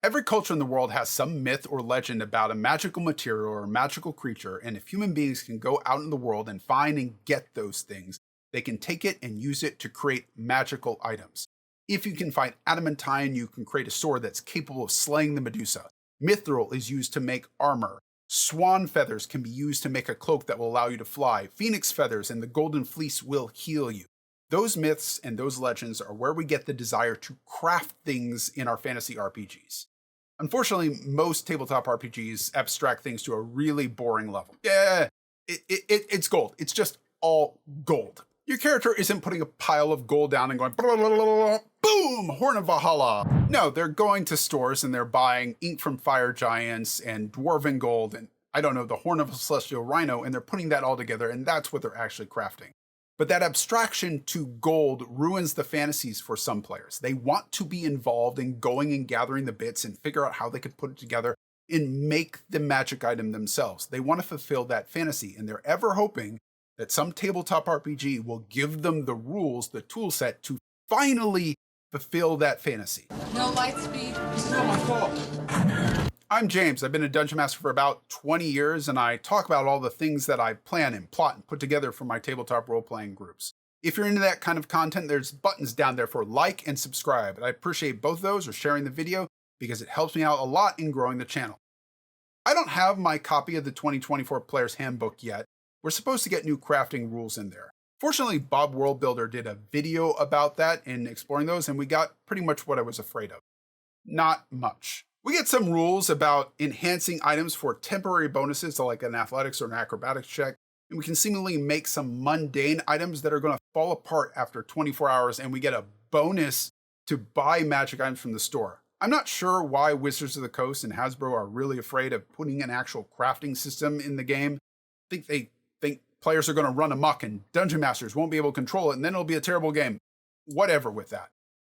Every culture in the world has some myth or legend about a magical material or a magical creature, and if human beings can go out in the world and find and get those things, they can take it and use it to create magical items. If you can find adamantine, you can create a sword that's capable of slaying the Medusa. Mithril is used to make armor. Swan feathers can be used to make a cloak that will allow you to fly. Phoenix feathers and the golden fleece will heal you. Those myths and those legends are where we get the desire to craft things in our fantasy RPGs. Unfortunately, most tabletop RPGs abstract things to a really boring level. Yeah, it's gold. It's just all gold. Your character isn't putting a pile of gold down and going, blah, blah, blah, blah, boom, Horn of Valhalla. No, they're going to stores and they're buying ink from fire giants and dwarven gold and, I don't know, the Horn of a Celestial Rhino, and they're putting that all together, and that's what they're actually crafting. But that abstraction to gold ruins the fantasies for some players. They want to be involved in going and gathering the bits and figure out how they could put it together and make the magic item themselves. They want to fulfill that fantasy, and they're ever hoping that some tabletop RPG will give them the rules, the tool set to finally fulfill that fantasy. No light speed. It's not my fault. I'm James. I've been a Dungeon Master for about 20 years, and I talk about all the things that I plan and plot and put together for my tabletop role-playing groups. If you're into that kind of content, there's buttons down there for like and subscribe, and I appreciate both those or sharing the video because it helps me out a lot in growing the channel. I don't have my copy of the 2024 Player's Handbook yet. We're supposed to get new crafting rules in there. Fortunately, Bob Worldbuilder did a video about that and exploring those, and we got pretty much what I was afraid of. Not much. We get some rules about enhancing items for temporary bonuses, like an athletics or an acrobatics check, and we can seemingly make some mundane items that are going to fall apart after 24 hours, and we get a bonus to buy magic items from the store. I'm not sure why Wizards of the Coast and Hasbro are really afraid of putting an actual crafting system in the game. I think they think players are going to run amok and Dungeon Masters won't be able to control it, and then it'll be a terrible game. Whatever with that.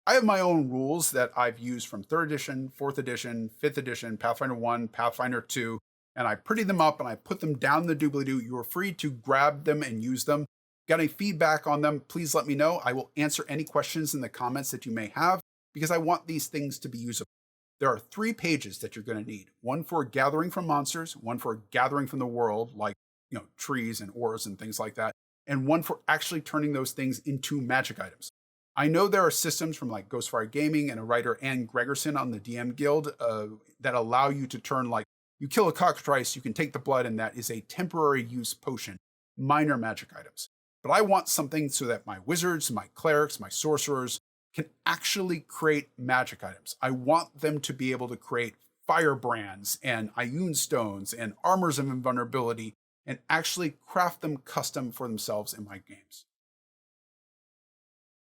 I have my own rules that I've used from 3rd edition, 4th edition, 5th edition, Pathfinder 1, Pathfinder 2, and I pretty them up and I put them down the doobly-doo. You are free to grab them and use them. Got any feedback on them, please let me know. I will answer any questions in the comments that you may have because I want these things to be usable. There are 3 pages that you're going to need. One for gathering from monsters, one for gathering from the world, like trees and ores and things like that, and one for actually turning those things into magic items. I know there are systems from like Ghostfire Gaming and a writer, Ann Gregerson on the DM Guild, that allow you to turn, like, you kill a cockatrice, you can take the blood, and that is a temporary use potion, minor magic items. But I want something so that my wizards, my clerics, my sorcerers can actually create magic items. I want them to be able to create firebrands and Ioun stones and armors of invulnerability and actually craft them custom for themselves in my games.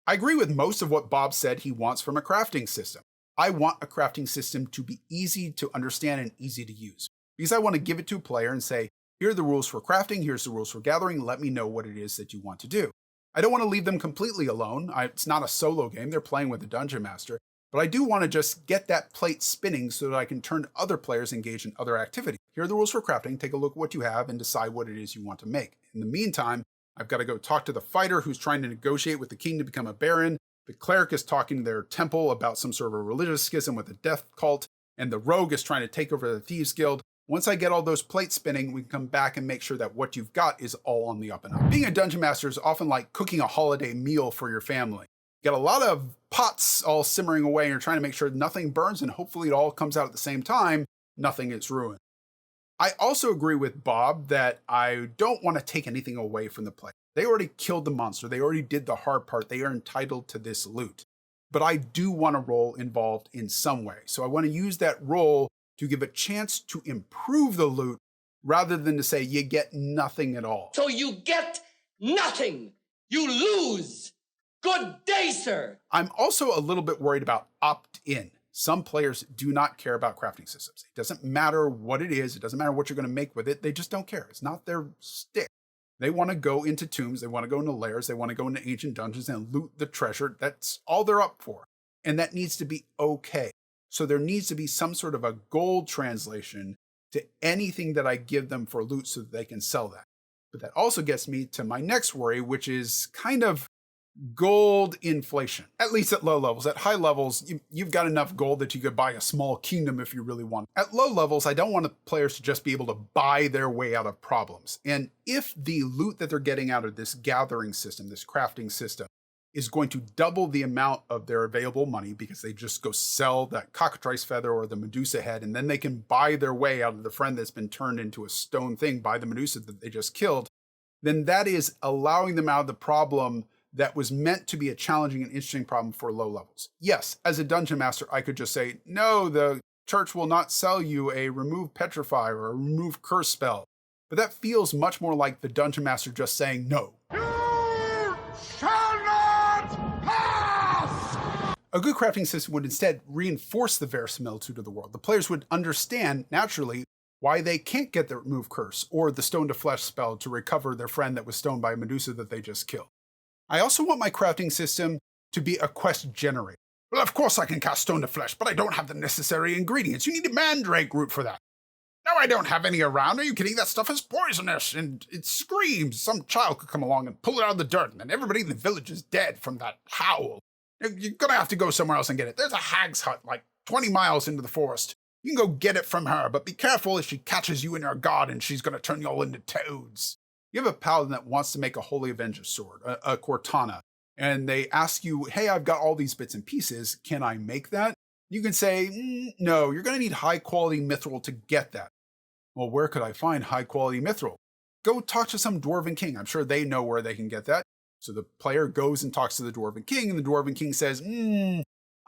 I agree with most of what Bob said he wants from a crafting system. I want a crafting system to be easy to understand and easy to use, because I want to give it to a player and say, here are the rules for crafting, here's the rules for gathering, let me know what it is that you want to do. I don't want to leave them completely alone. It's not a solo game, they're playing with a Dungeon Master, but I do want to just get that plate spinning so that I can turn other players engaged in other activities. Here are the rules for crafting, take a look at what you have and decide what it is you want to make. In the meantime, I've got to go talk to the fighter who's trying to negotiate with the king to become a baron. The cleric is talking to their temple about some sort of a religious schism with a death cult, and the rogue is trying to take over the Thieves Guild. Once I get all those plates spinning, we can come back and make sure that what you've got is all on the up and up. Being a Dungeon Master is often like cooking a holiday meal for your family. You got a lot of pots all simmering away, and you're trying to make sure nothing burns, and hopefully it all comes out at the same time, nothing is ruined. I also agree with Bob that I don't want to take anything away from the player. They already killed the monster. They already did the hard part. They are entitled to this loot. But I do want a role involved in some way. So I want to use that role to give a chance to improve the loot rather than to say you get nothing at all. So you get nothing. You lose. Good day, sir. I'm also a little bit worried about opt-in. Some players do not care about crafting systems. It doesn't matter what it is. It doesn't matter what you're going to make with it. They just don't care. It's not their stick. They want to go into tombs. They want to go into lairs. They want to go into ancient dungeons and loot the treasure. That's all they're up for. And that needs to be okay. So there needs to be some sort of a gold translation to anything that I give them for loot so that they can sell that. But that also gets me to my next worry, which is kind of Gold inflation, at least at low levels. At high levels, you've got enough gold that you could buy a small kingdom if you really want. At low levels, I don't want the players to just be able to buy their way out of problems. And if the loot that they're getting out of this gathering system, this crafting system, is going to double the amount of their available money because they just go sell that cockatrice feather or the Medusa head, and then they can buy their way out of the friend that's been turned into a stone thing by the Medusa that they just killed, then that is allowing them out of the problem that was meant to be a challenging and interesting problem for low levels. Yes, as a dungeon master, I could just say, no, the church will not sell you a remove petrify or a remove curse spell. But that feels much more like the dungeon master just saying no. You shall not pass! A good crafting system would instead reinforce the verisimilitude of the world. The players would understand, naturally, why they can't get the remove curse or the stone to flesh spell to recover their friend that was stoned by a Medusa that they just killed. I also want my crafting system to be a quest generator. Well, of course I can cast stone to flesh, but I don't have the necessary ingredients. You need a mandrake root for that. No, I don't have any around. Are you kidding? That stuff is poisonous, and it screams. Some child could come along and pull it out of the dirt, and then everybody in the village is dead from that howl. You're gonna have to go somewhere else and get it. There's a hag's hut like 20 miles into the forest. You can go get it from her, but be careful if she catches you in her garden, she's gonna turn you all into toads. You have a paladin that wants to make a Holy Avenger sword, a Cortana, and they ask you, hey, I've got all these bits and pieces, can I make that? You can say, no, you're gonna need high quality mithril to get that. Well, where could I find high quality mithril? Go talk to some Dwarven King, I'm sure they know where they can get that. So the player goes and talks to the Dwarven King, and the Dwarven King says,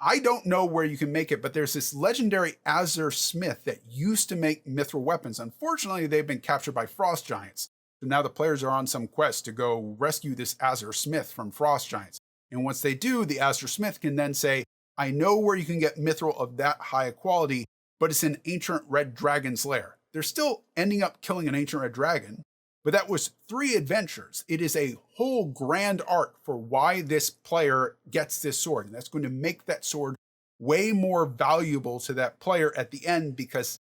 I don't know where you can make it, but there's this legendary Azure Smith that used to make mithril weapons. Unfortunately, they've been captured by frost giants. So now the players are on some quest to go rescue this Azure Smith from frost giants. And once they do, the Azure Smith can then say, I know where you can get mithril of that high quality, but it's in Ancient Red Dragon's lair. They're still ending up killing an Ancient Red Dragon, but that was 3 adventures. It is a whole grand arc for why this player gets this sword. And that's going to make that sword way more valuable to that player at the end because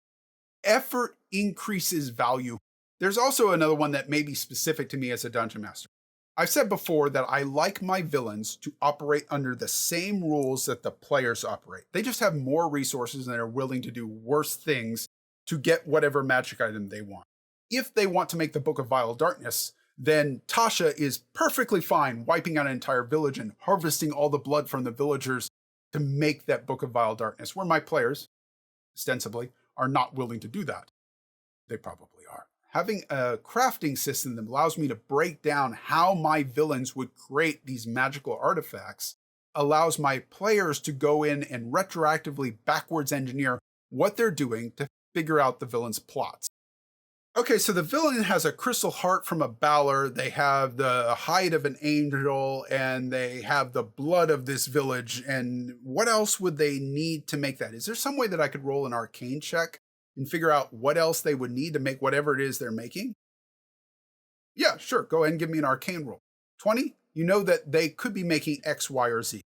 effort increases value. There's also another one that may be specific to me as a dungeon master. I've said before that I like my villains to operate under the same rules that the players operate. They just have more resources and they're willing to do worse things to get whatever magic item they want. If they want to make the Book of Vile Darkness, then Tasha is perfectly fine wiping out an entire village and harvesting all the blood from the villagers to make that Book of Vile Darkness, where my players, ostensibly, are not willing to do that. They probably are. Having a crafting system that allows me to break down how my villains would create these magical artifacts allows my players to go in and retroactively backwards engineer what they're doing to figure out the villain's plots. Okay, so the villain has a crystal heart from a Balor, they have the hide of an angel, and they have the blood of this village, and what else would they need to make that? Is there some way that I could roll an arcane check and figure out what else they would need to make whatever it is they're making? Yeah, sure, go ahead and give me an arcane roll. 20? You know that they could be making X, Y, or Z.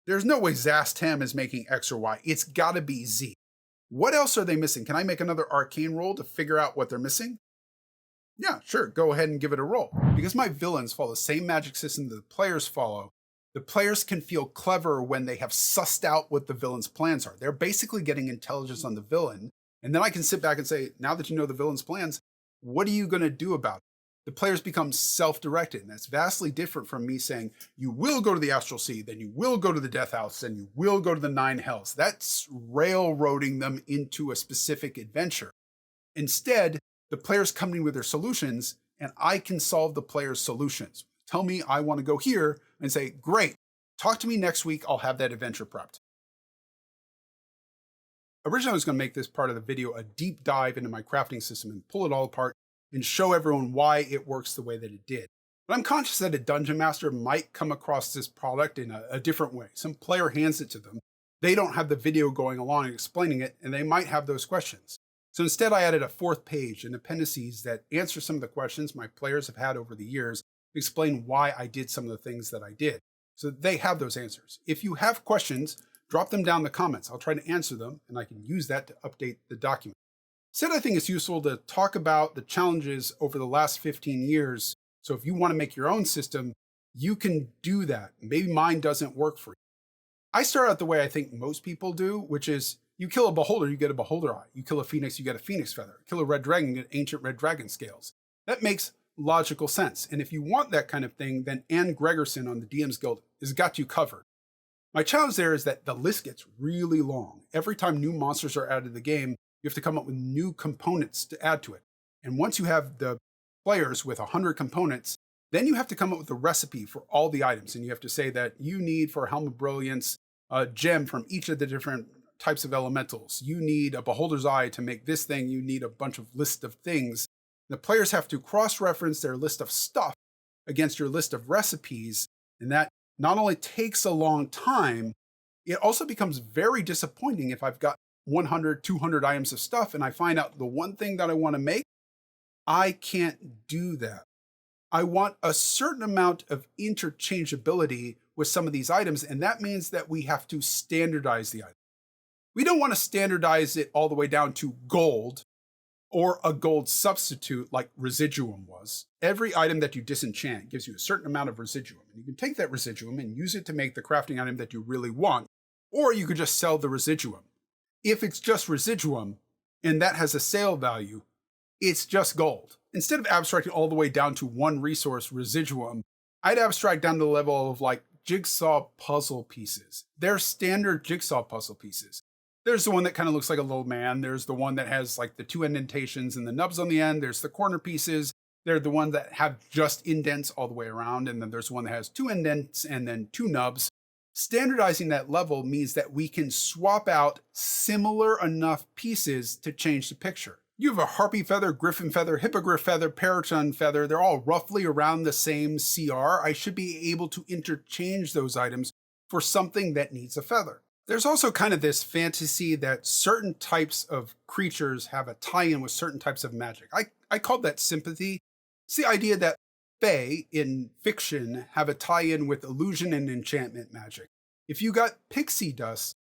There's no way Zastam is making X or Y, it's gotta be Z. What else are they missing? Can I make another arcane roll to figure out what they're missing? Yeah, sure, go ahead and give it a roll. Because my villains follow the same magic system that the players follow, the players can feel clever when they have sussed out what the villain's plans are. They're basically getting intelligence on the villain, and then I can sit back and say, now that you know the villain's plans, what are you going to do about it? The players become self-directed, and that's vastly different from me saying, you will go to the Astral Sea, then you will go to the Death House, then you will go to the Nine Hells. That's railroading them into a specific adventure. Instead, the players come in with their solutions, and I can solve the players' solutions. Tell me I want to go here, and say, great, talk to me next week, I'll have that adventure prepped. Originally, I was going to make this part of the video a deep dive into my crafting system and pull it all apart and show everyone why it works the way that it did. But I'm conscious that a dungeon master might come across this product in a different way. Some player hands it to them. They don't have the video going along and explaining it, and they might have those questions. So instead, I added a 4th page and appendices that answer some of the questions my players have had over the years, explain why I did some of the things that I did. So they have those answers. If you have questions, drop them down in the comments. I'll try to answer them, and I can use that to update the document. Instead, I think it's useful to talk about the challenges over the last 15 years. So if you want to make your own system, you can do that. Maybe mine doesn't work for you. I start out the way I think most people do, which is you kill a beholder, you get a beholder eye. You kill a phoenix, you get a phoenix feather. Kill a red dragon, you get ancient red dragon scales. That makes logical sense. And if you want that kind of thing, then Anne Gregerson on the DM's Guild has got you covered. My challenge there is that the list gets really long. Every time new monsters are added to the game, you have to come up with new components to add to it. And once you have the players with 100 components, then you have to come up with a recipe for all the items. And you have to say that you need for Helm of Brilliance a gem from each of the different types of elementals. You need a beholder's eye to make this thing. You need a bunch of list of things. The players have to cross-reference their list of stuff against your list of recipes. And that not only takes a long time, it also becomes very disappointing if I've got 100, 200 items of stuff and I find out the one thing that I want to make, I can't do that. I want a certain amount of interchangeability with some of these items, and that means that we have to standardize the item. We don't want to standardize it all the way down to gold or a gold substitute like residuum was. Every item that you disenchant gives you a certain amount of residuum. And you can take that residuum and use it to make the crafting item that you really want, or you could just sell the residuum. If it's just residuum and that has a sale value, it's just gold. Instead of abstracting all the way down to one resource, residuum, I'd abstract down to the level of like jigsaw puzzle pieces. They're standard jigsaw puzzle pieces. There's the one that kind of looks like a little man. There's the one that has like the 2 indentations and the nubs on the end. There's the corner pieces. They're the ones that have just indents all the way around. And then there's one that has 2 indents and then 2 nubs. Standardizing that level means that we can swap out similar enough pieces to change the picture. You have a harpy feather, griffin feather, hippogriff feather, paraton feather. They're all roughly around the same CR. I should be able to interchange those items for something that needs a feather. There's also kind of this fantasy that certain types of creatures have a tie-in with certain types of magic. I called that sympathy. It's the idea that Fae in fiction have a tie-in with illusion and enchantment magic. If you got pixie dust,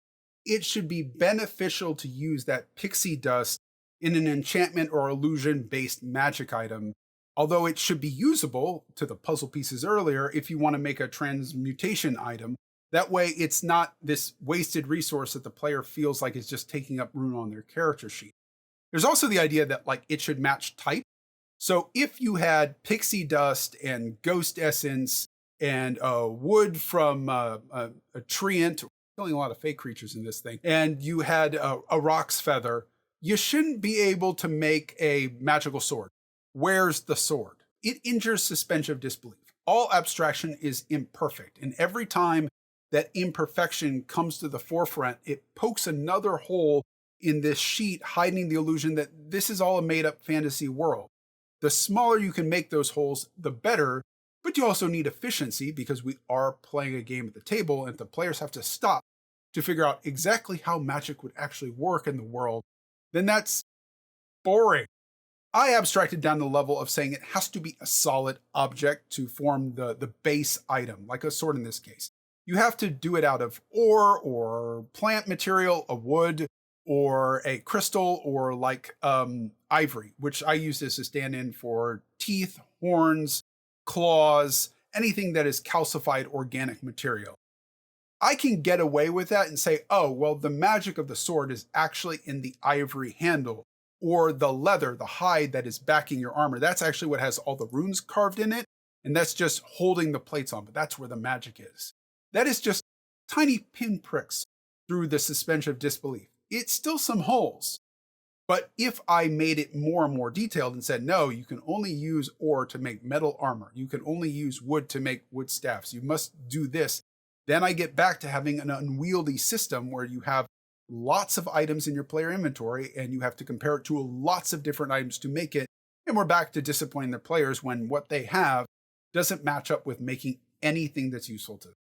it should be beneficial to use that pixie dust in an enchantment or illusion-based magic item, although it should be usable, to the puzzle pieces earlier, if you want to make a transmutation item. That way, it's not this wasted resource that the player feels like is just taking up room on their character sheet. There's also the idea that like it should match type. So if you had pixie dust and ghost essence and wood from a treant, killing a lot of fake creatures in this thing, and you had a rock's feather, you shouldn't be able to make a magical sword. Where's the sword? It injures suspension of disbelief. All abstraction is imperfect, and every time that imperfection comes to the forefront, it pokes another hole in this sheet, hiding the illusion that this is all a made-up fantasy world. The smaller you can make those holes, the better, but you also need efficiency because we are playing a game at the table, and the players have to stop to figure out exactly how magic would actually work in the world. Then that's boring. I abstracted down the level of saying it has to be a solid object to form the base item, like a sword in this case. You have to do it out of ore or plant material, a wood, or a crystal, or like ivory, which I use as a stand-in for teeth, horns, claws, anything that is calcified organic material. I can get away with that and say, oh, well, the magic of the sword is actually in the ivory handle, or the leather, the hide that is backing your armor. That's actually what has all the runes carved in it, and that's just holding the plates on, but that's where the magic is. That is just tiny pinpricks through the suspension of disbelief. It's still some holes. But if I made it more and more detailed and said, no, you can only use ore to make metal armor. You can only use wood to make wood staffs. You must do this. Then I get back to having an unwieldy system where you have lots of items in your player inventory and you have to compare it to lots of different items to make it. And we're back to disappointing the players when what they have doesn't match up with making anything that's useful to them.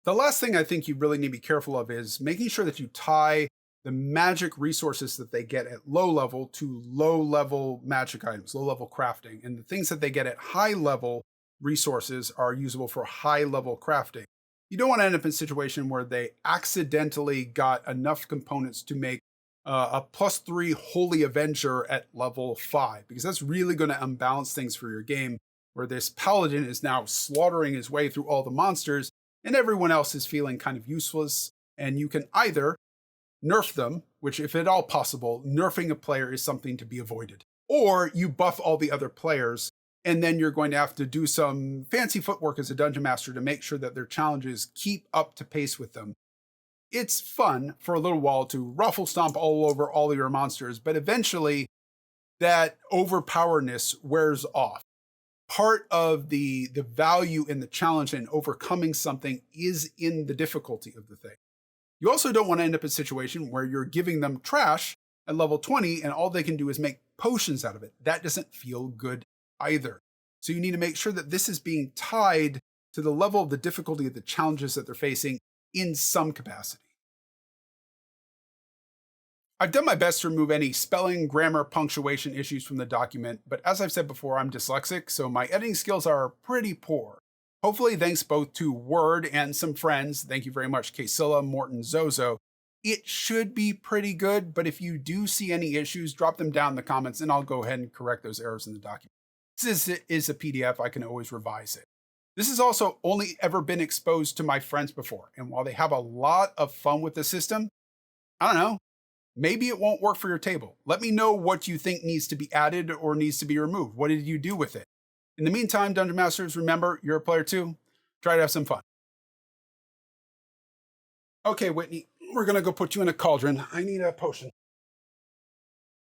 The last thing I think you really need to be careful of is making sure that you tie the magic resources that they get at low level to low level magic items, low level crafting. And the things that they get at high level resources are usable for high level crafting. You don't want to end up in a situation where they accidentally got enough components to make a +3 Holy Avenger at level 5, because that's really going to unbalance things for your game. where this paladin is now slaughtering his way through all the monsters, and everyone else is feeling kind of useless. And you can either nerf them, which, if at all possible, nerfing a player is something to be avoided, or you buff all the other players, and then you're going to have to do some fancy footwork as a dungeon master to make sure that their challenges keep up to pace with them. It's fun for a little while to ruffle stomp all over all of your monsters, but eventually that overpowerness wears off. Part of the value in the challenge and overcoming something is in the difficulty of the thing. You also don't want to end up in a situation where you're giving them trash at level 20 and all they can do is make potions out of it. That doesn't feel good either. So you need to make sure that this is being tied to the level of the difficulty of the challenges that they're facing in some capacity. I've done my best to remove any spelling, grammar, punctuation issues from the document, but as I've said before, I'm dyslexic, so my editing skills are pretty poor. Hopefully, thanks both to Word and some friends, thank you very much, Casilla, Morton, Zozo, it should be pretty good, but if you do see any issues, drop them down in the comments and I'll go ahead and correct those errors in the document. Since it is a PDF, I can always revise it. This has also only ever been exposed to my friends before, and while they have a lot of fun with the system, I don't know, maybe it won't work for your table. Let me know what you think needs to be added or needs to be removed. What did you do with it? In the meantime, Dungeon Masters, remember, you're a player too. Try to have some fun. Okay, Whitney, we're going to go put you in a cauldron. I need a potion.